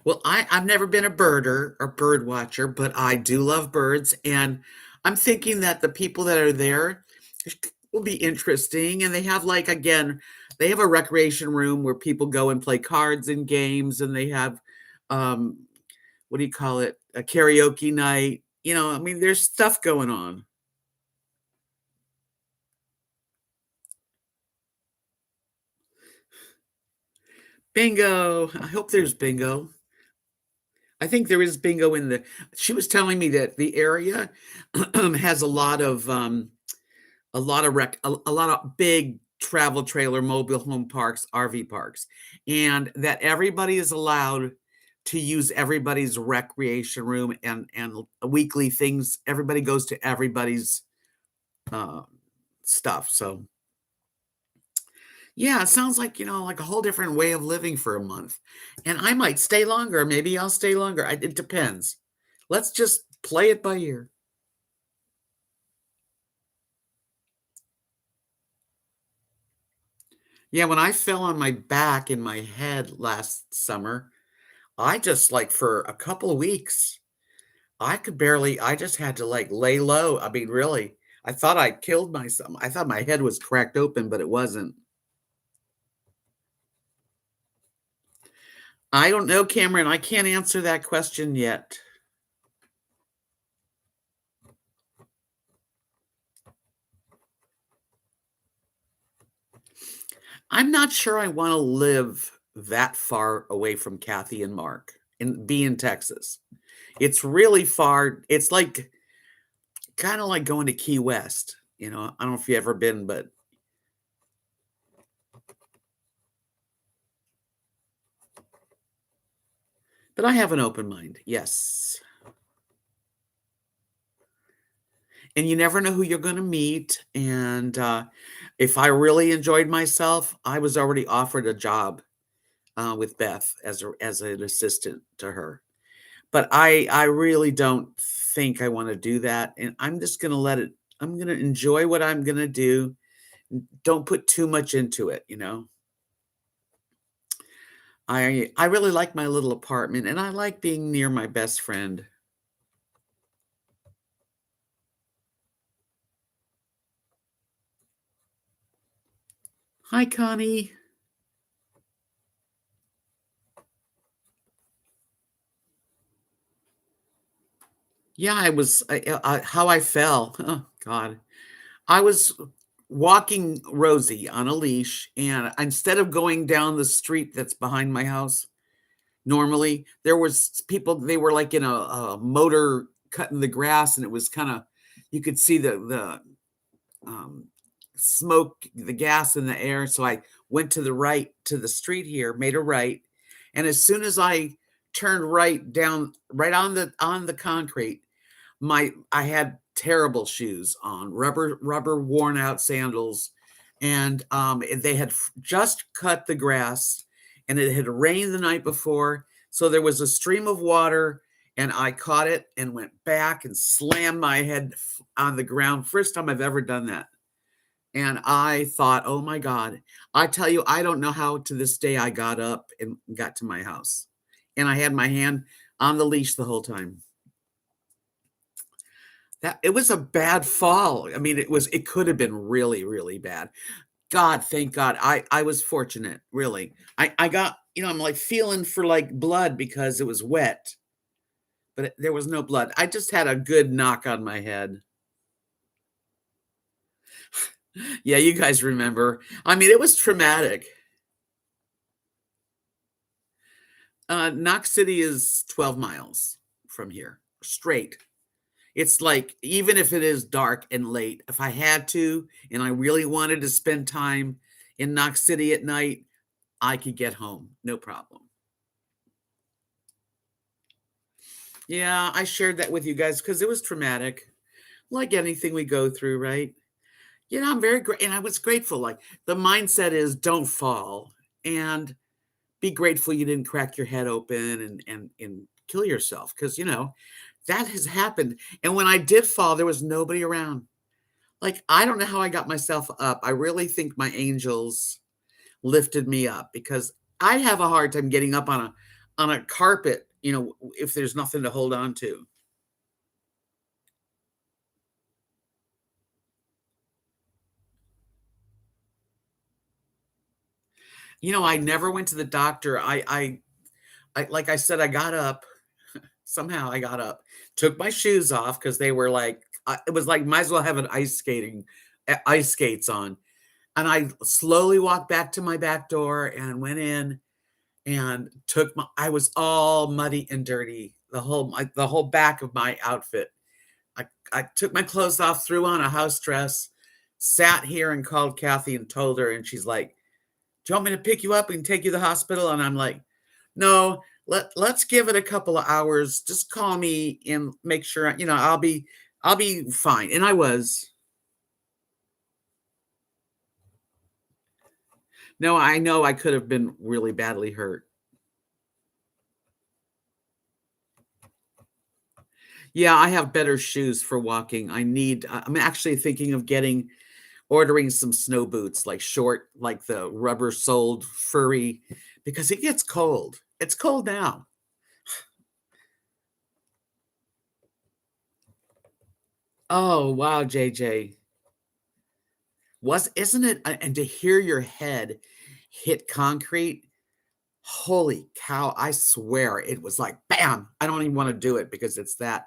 Well, I've never been a birder or bird watcher, but I do love birds, and I'm thinking that the people that are there will be interesting, and they have, like, again, they have a recreation room where people go and play cards and games, and they have, um, what do you call it? A karaoke night. I mean, there's stuff going on. Bingo. I hope there's bingo. I think there is bingo in the she was telling me that the area has a lot of a lot of big travel trailer, mobile home parks, RV parks, and that everybody is allowed to use everybody's recreation room and weekly things. Everybody goes to everybody's uh, stuff. So yeah, it sounds like, like a whole different way of living for a month. And I might stay longer. Maybe I'll stay longer. It depends. Let's just play it by ear. Yeah, when I fell on my back and my head last summer, I just like for a couple of weeks, I just had to like lay low. I mean, really, I thought I killed myself. I thought my head was cracked open, but it wasn't. I don't know, Cameron. I can't answer that question yet. I'm not sure I want to live that far away from Kathy and Mark and be in Texas. It's really far. It's like kind of like going to Key West. I don't know if you've ever been, but I have an open mind. Yes. And you never know who you're going to meet. And if I really enjoyed myself, I was already offered a job with Beth as an assistant to her. But I really don't think I want to do that, and I'm just going to let it. I'm going to enjoy what I'm going to do. Don't put too much into it. I really like my little apartment, and I like being near my best friend. Hi, Connie. Yeah, how I fell. Oh God. I was walking Rosie on a leash, and instead of going down the street that's behind my house, normally there was people. They were like in a motor cutting the grass, and it was kind of you could see the um, smoke, the gas in the air. So I went to the right to the street here, made a right, and as soon as I turned right down, right on the concrete, I had terrible shoes on, rubber worn out sandals, and they had just cut the grass, and it had rained the night before, so there was a stream of water, and I caught it and went back and slammed my head on the ground. First time I've ever done that. And I thought, oh my God, I tell you, I don't know how to this day I got up and got to my house. And I had my hand on the leash the whole time. That it was a bad fall. I mean, it could have been really, really bad. God, thank God. I was fortunate, really. I got, I'm like feeling for like blood because it was wet, but there was no blood. I just had a good knock on my head. Yeah, you guys remember. I mean, it was traumatic. Knox City is 12 miles from here, straight. It's like, even if it is dark and late, if I had to and I really wanted to spend time in Knox City at night, I could get home, no problem. Yeah, I shared that with you guys because it was traumatic, like anything we go through, right? I'm very great, and I was grateful. Like the mindset is, don't fall, and be grateful you didn't crack your head open and kill yourself because that has happened. And when I did fall, there was nobody around. Like, I don't know how I got myself up. I really think my angels lifted me up because I have a hard time getting up on a carpet, if there's nothing to hold on to. I never went to the doctor. I like I said, I got up. Somehow I got up, took my shoes off because they were like, it was like might as well have an ice skates on. And I slowly walked back to my back door and went in and I was all muddy and dirty, the whole back of my outfit. I took my clothes off, threw on a house dress, sat here and called Kathy and told her, and she's like, "Do you want me to pick you up and take you to the hospital?" And I'm like, "No, let's give it a couple of hours. Just call me and make sure, I'll be fine." And I was. No, I know I could have been really badly hurt. Yeah, I have better shoes for walking. I'm actually thinking of ordering some snow boots, like short, like the rubber soled furry, because it gets cold. It's cold now. Oh, wow, JJ. Isn't it? And to hear your head hit concrete, holy cow, I swear it was like bam. I don't even want to do it because it's that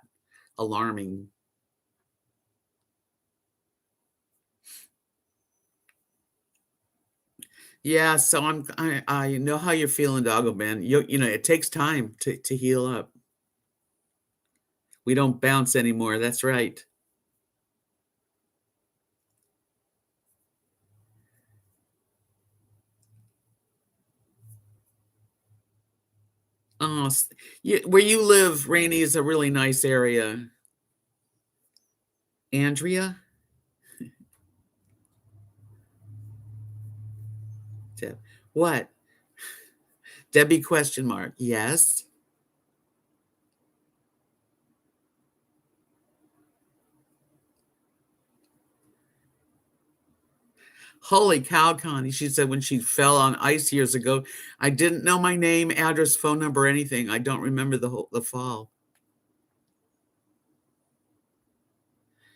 alarming. Yeah, so I know how you're feeling, Doggo Man. It takes time to heal up. We don't bounce anymore. That's right. Oh, where you live, Rainy, is a really nice area. Andrea? Deb. What? Debbie question mark. Yes. Holy cow, Connie. She said when she fell on ice years ago, I didn't know my name, address, phone number, anything. I don't remember the fall.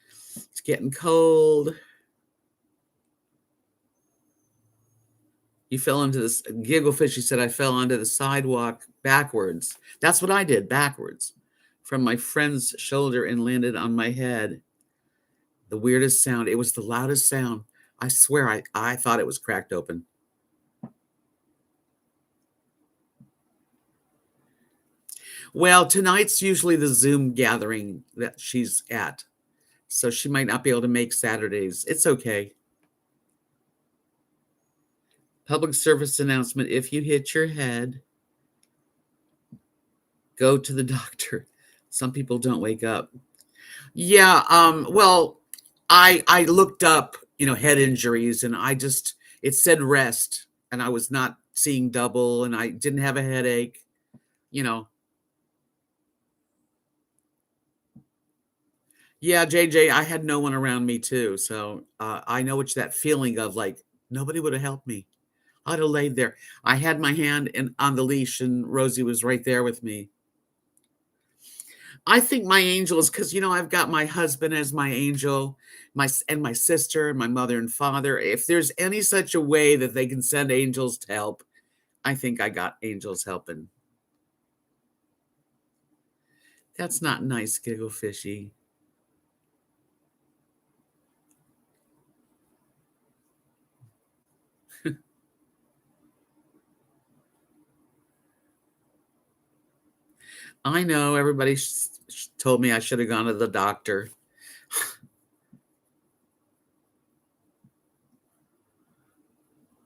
It's getting cold. You fell into this gigglefish. She said I fell onto the sidewalk backwards. That's what I did, backwards, from my friend's shoulder and landed on my head. The weirdest sound. It was the loudest sound. I swear I thought it was cracked open. Well, tonight's usually the Zoom gathering that she's at. So she might not be able to make Saturdays. It's okay. Public service announcement. If you hit your head, go to the doctor. Some people don't wake up. Yeah, well, I looked up, head injuries, and it said rest, and I was not seeing double, and I didn't have a headache, you know. Yeah, JJ, I had no one around me too, so I know it's that feeling of like nobody would have helped me. I'd have laid there. I had my hand on the leash, and Rosie was right there with me. I think my angel is because I've got my husband as my angel, my sister, and my mother and father. If there's any such a way that they can send angels to help, I think I got angels helping. That's not nice, giggle fishy. I know everybody told me I should have gone to the doctor.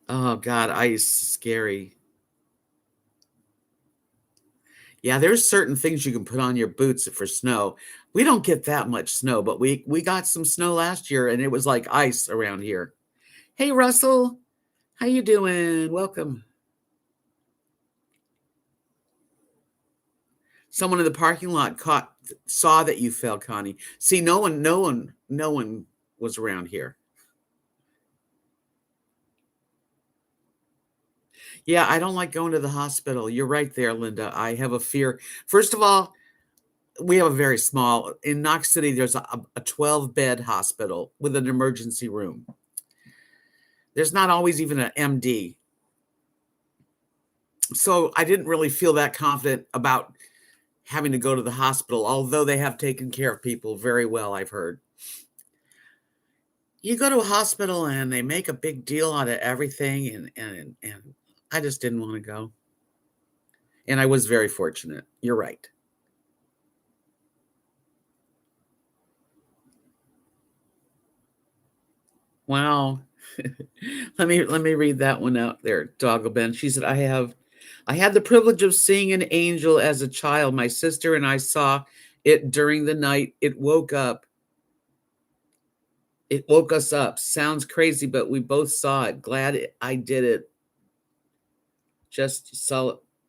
Oh God, ice, scary. Yeah, there's certain things you can put on your boots for snow. We don't get that much snow, but we got some snow last year, and it was like ice around here. Hey, Russell, how you doing? Welcome. Someone in the parking lot saw that you fell, Connie. See, no one was around here. Yeah, I don't like going to the hospital. You're right there, Linda. I have a fear. First of all, we have a very small in Knox City. There's a 12-bed hospital with an emergency room. There's not always even an MD. So I didn't really feel that confident about having to go to the hospital, although they have taken care of people very well, I've heard. You go to a hospital and they make a big deal out of everything, and I just didn't want to go. And I was very fortunate. You're right. Wow. Let me read that one out there, Doggle Ben. She said, I had the privilege of seeing an angel as a child. My sister and I saw it during the night. It woke up. It woke us up. Sounds crazy, but we both saw it. I did it. Just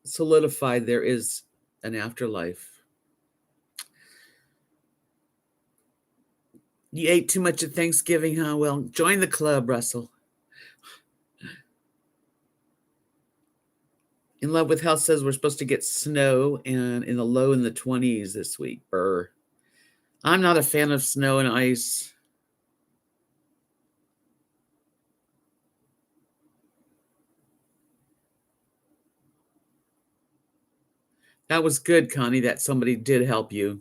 solidified there is an afterlife. You ate too much at Thanksgiving, huh? Well, join the club, Russell. In Love with Health says we're supposed to get snow and in the low in the 20s this week. Brr. I'm not a fan of snow and ice. That was good, Connie, that somebody did help you.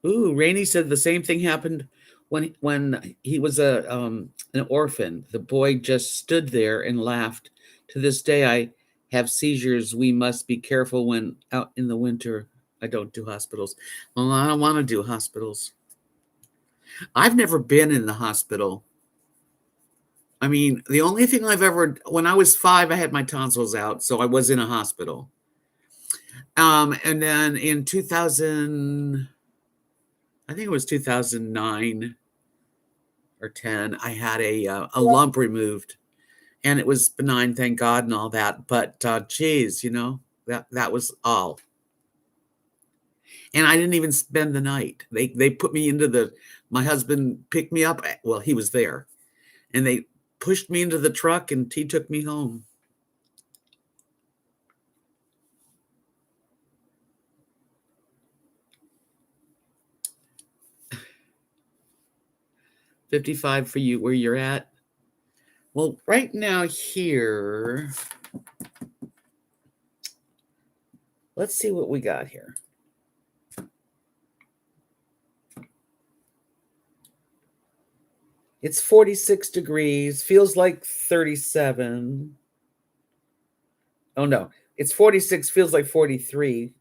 Ooh, Rainey said the same thing happened when he was an orphan. The boy just stood there and laughed. To this day, I have seizures. We must be careful when out in the winter. I don't do hospitals. Well, I don't want to do hospitals. I've never been in the hospital. I mean, the only thing I've ever, when I was 5, I had my tonsils out, so I was in a hospital. And then in 2000, I think it was 2009 or 10, I had a lump removed, and it was benign, thank God, and all that. But geez, that was all. And I didn't even spend the night. They put me into my husband picked me up. Well, he was there, and they pushed me into the truck, and he took me home. $55 for you where you're at. Well, right now here, let's see what we got here. It's 46 degrees, feels like 37. Oh no, it's 46, feels like 43.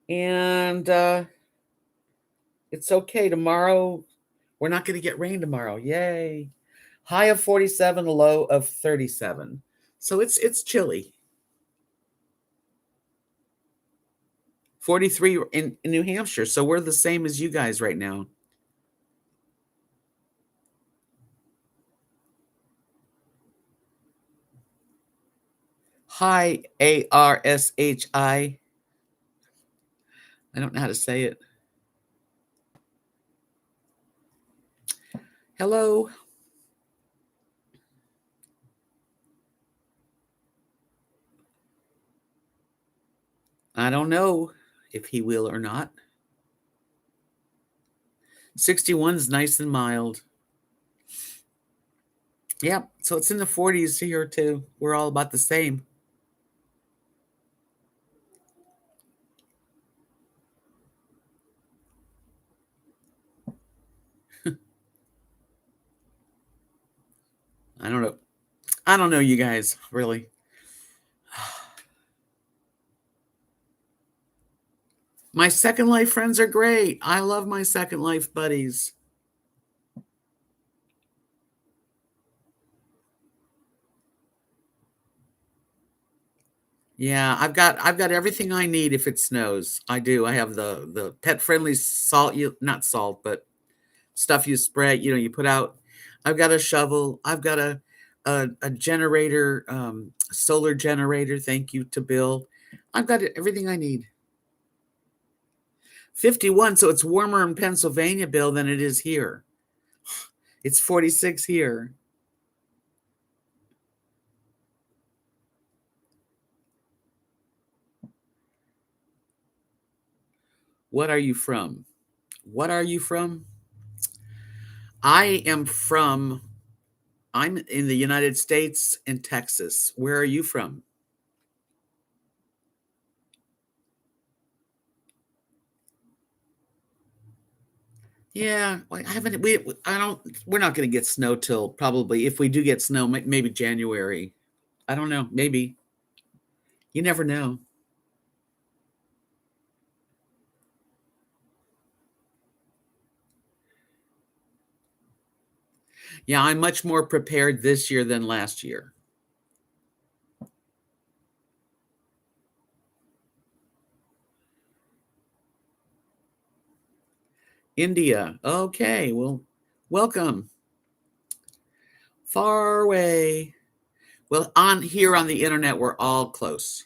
And it's okay. Tomorrow, we're not going to get rain tomorrow. Yay. High of 47, low of 37. So it's chilly. 43 in New Hampshire. So we're the same as you guys right now. Hi, ARSHI. I don't know how to say it. Hello. I don't know if he will or not. 61 is nice and mild. Yeah, so it's in the 40s here too. We're all about the same. I don't know. I don't know, you guys, really. My Second Life friends are great. I love my Second Life buddies. Yeah, I've got everything I need if it snows. I do. I have the pet friendly salt, not salt, but stuff you spray, you put out. I've got a shovel. I've got a generator, solar generator. Thank you to Bill. I've got everything I need. 51, so it's warmer in Pennsylvania, Bill, than it is here. It's 46 here. What are you from? What are you from? I'm in the United States and Texas. Where are you from? Yeah, I haven't. I don't. We're not going to get snow till probably, if we do get snow, maybe January. I don't know. Maybe. You never know. Yeah, I'm much more prepared this year than last year. India. Okay, well, welcome. Far away. Well, on here on the internet, we're all close.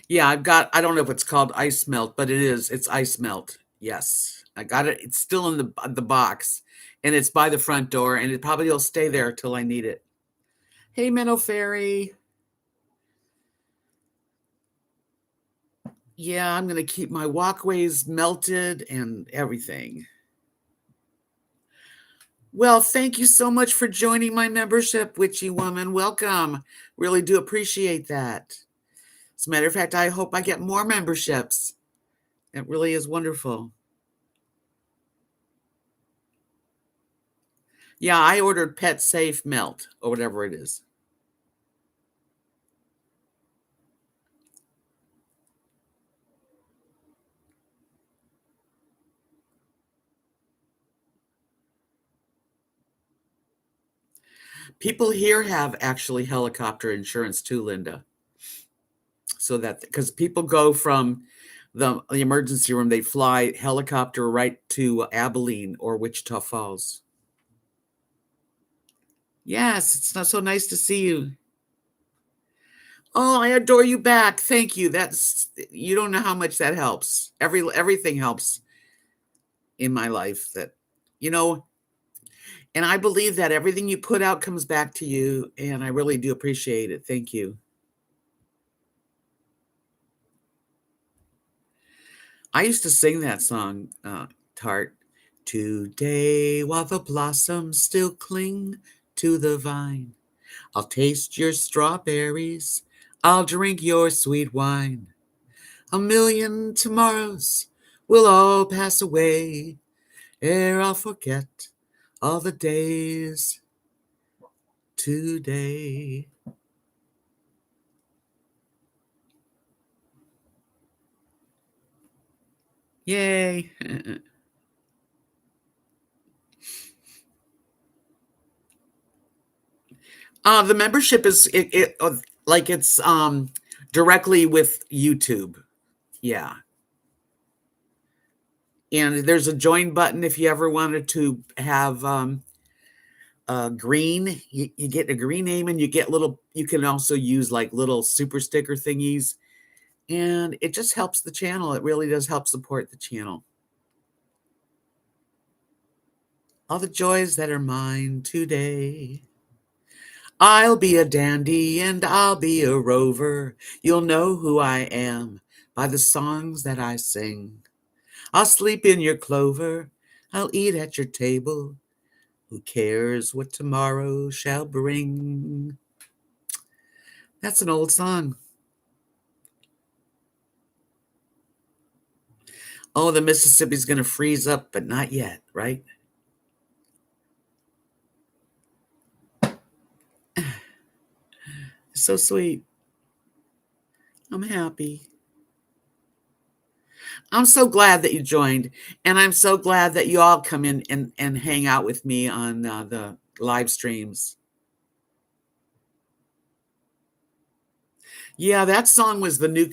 Yeah, I don't know if it's called ice melt, but it is. It's ice melt. Yes. I got it. It's still in the box and it's by the front door and it probably will stay there till I need it. Hey, Minnow Fairy. Yeah, I'm going to keep my walkways melted and everything. Well, thank you so much for joining my membership, Witchy Woman. Welcome. Really do appreciate that. As a matter of fact, I hope I get more memberships. It really is wonderful. Yeah, I ordered Pet Safe Melt or whatever it is. People here have actually helicopter insurance too, Linda. So that because people go from the emergency room, they fly helicopter right to Abilene or Wichita Falls. Yes, it's not so nice to see you. Oh, I adore you back. Thank you. That's you don't know how much that helps. Everything helps in my life that you know, and I believe that everything you put out comes back to you, and I really do appreciate it. Thank you. I used to sing that song, Tart. Today, while the blossoms still cling to the vine, I'll taste your strawberries. I'll drink your sweet wine. A million tomorrows will all pass away ere I'll forget all the days today. Yay. The membership is like it's directly with YouTube. Yeah. And there's a join button if you ever wanted to have green. You get a green name and you get little, you can also use like little super sticker thingies. And it just helps the channel. It really does help support the channel. All the joys that are mine today. I'll be a dandy and I'll be a rover. You'll know who I am by the songs that I sing. I'll sleep in your clover. I'll eat at your table. Who cares what tomorrow shall bring? That's an old song. Oh, the Mississippi's going to freeze up, but not yet, right? So sweet. I'm happy. I'm so glad that you joined, and I'm so glad that you all come in and hang out with me on the live streams. Yeah, that song was the new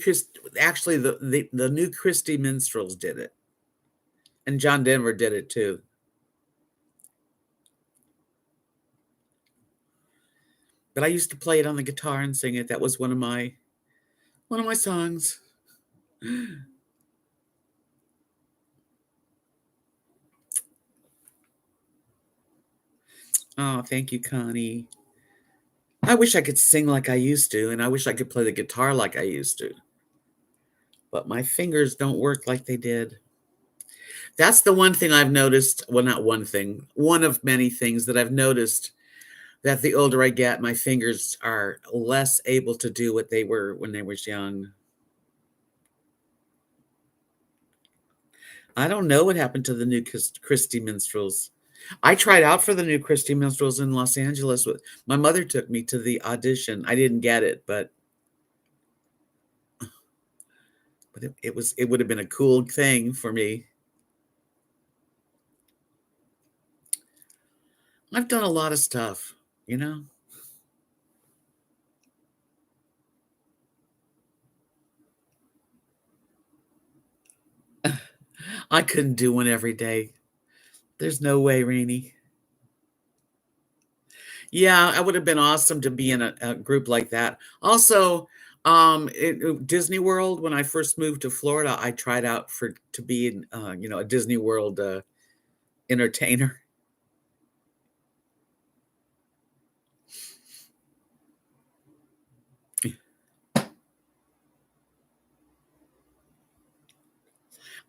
actually the new Christy Minstrels did it, and John Denver did it too. But I used to play it on the guitar and sing it. That was one of my songs. Oh, thank you, Connie. I wish I could sing like I used to, and I wish I could play the guitar like I used to. But my fingers don't work like they did. That's the one thing I've noticed. Well, not one thing, one of many things that I've noticed that the older I get, my fingers are less able to do what they were when they was young. I don't know what happened to the new Christy Minstrels. I tried out for the new Christy Minstrels in Los Angeles. My mother took me to the audition. I didn't get it, but it would have been a cool thing for me. I've done a lot of stuff, you know? I couldn't do one every day. There's no way, Rainey. Yeah, it would have been awesome to be in a group like that. Also, Disney World, when I first moved to Florida, I tried out for to be in, a Disney World entertainer.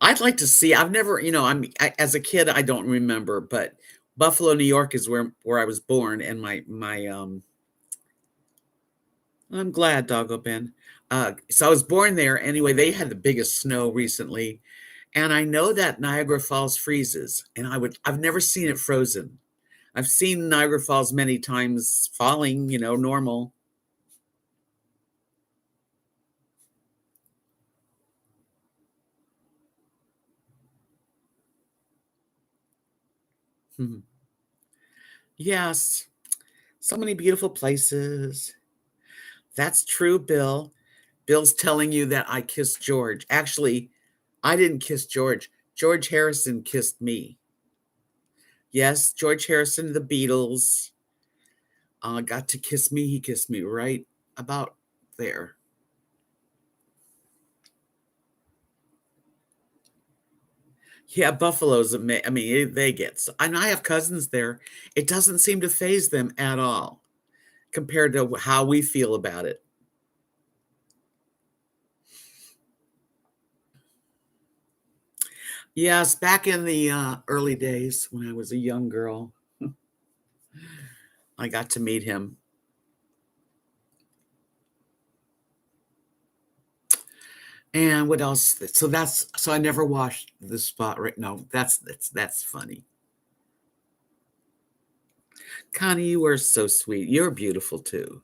I'd like to see. I've never, as a kid, I don't remember, but Buffalo, New York is where I was born, and my. I'm glad, Doggo Ben. So I was born there. Anyway, they had the biggest snow recently, and I know that Niagara Falls freezes, and I've never seen it frozen. I've seen Niagara Falls many times falling, normal. Mhm. Yes, so many beautiful places. That's true, Bill. Bill's telling you that I kissed George. Actually, I didn't kiss George. George Harrison kissed me. Yes, George Harrison, the Beatles, got to kiss me. He kissed me right about there. Yeah, Buffalo's I mean, they get, and I have cousins there. It doesn't seem to phase them at all compared to how we feel about it. Yes, back in the early days when I was a young girl, I got to meet him. And what else? So I never washed the spot right. No, that's funny. Connie, you are so sweet. You're beautiful too.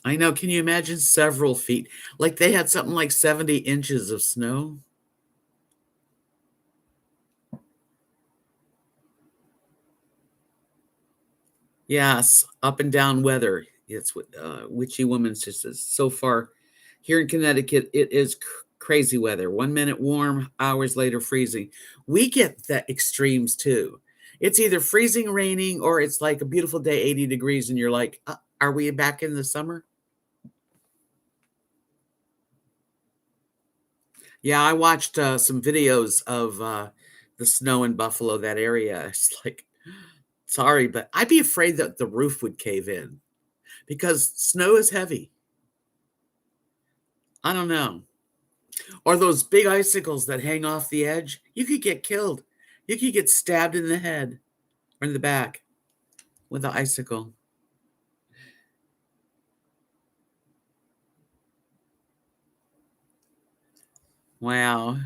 I know. Can you imagine several feet? Like they had something like 70 inches of snow. Yes, up and down weather. It's what witchy woman says. So far, here in Connecticut, it is crazy weather. 1 minute warm, hours later freezing. We get the extremes too. It's either freezing, raining, or it's like a beautiful day, 80 degrees, and you're like, "Are we back in the summer?" Yeah, I watched some videos of the snow in Buffalo, that area. It's like, sorry, but I'd be afraid that the roof would cave in because snow is heavy. I don't know. Or those big icicles that hang off the edge, you could get killed. You could get stabbed in the head or in the back with the icicle. Wow.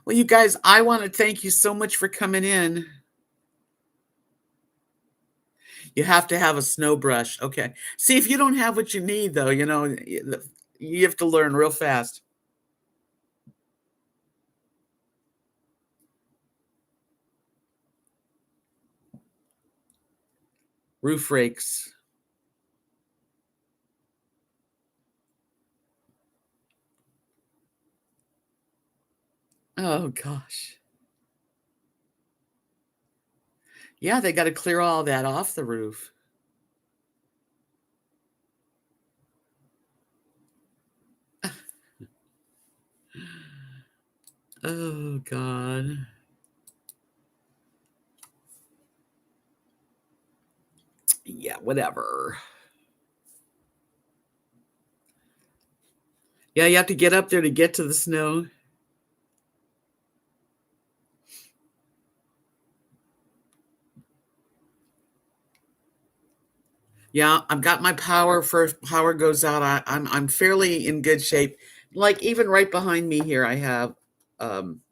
Well, you guys, I want to thank you so much for coming in. You have to have a snow brush. Okay. See, if you don't have what you need, though, you have to learn real fast. Roof rakes. Oh, gosh. Yeah, they got to clear all that off the roof. Oh, God. Yeah, whatever. Yeah, you have to get up there to get to the snow. Yeah, I've got my power for if power goes out. I'm fairly in good shape. Like even right behind me here, I have um,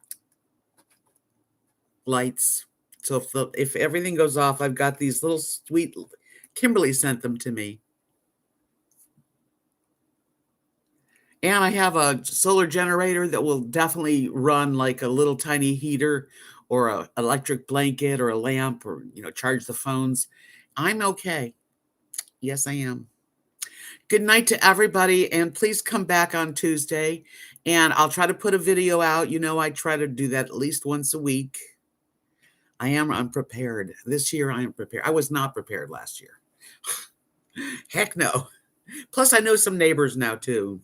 lights. So if everything goes off, I've got these little sweet. Kimberly sent them to me, And I have a solar generator that will definitely run like a little tiny heater or a electric blanket or a lamp or, charge the phones. I'm okay. Yes, I am. Good night to everybody, and please come back on Tuesday, and I'll try to put a video out. I try to do that at least once a week. I am unprepared. This year, I am prepared. I was not prepared last year. Heck no. Plus, I know some neighbors now, too.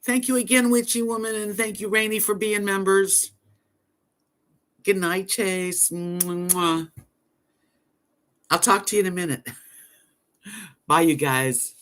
Thank you again, Witchy Woman, and thank you, Rainey, for being members. Good night, Chase. Mwah. I'll talk to you in a minute. Bye, you guys.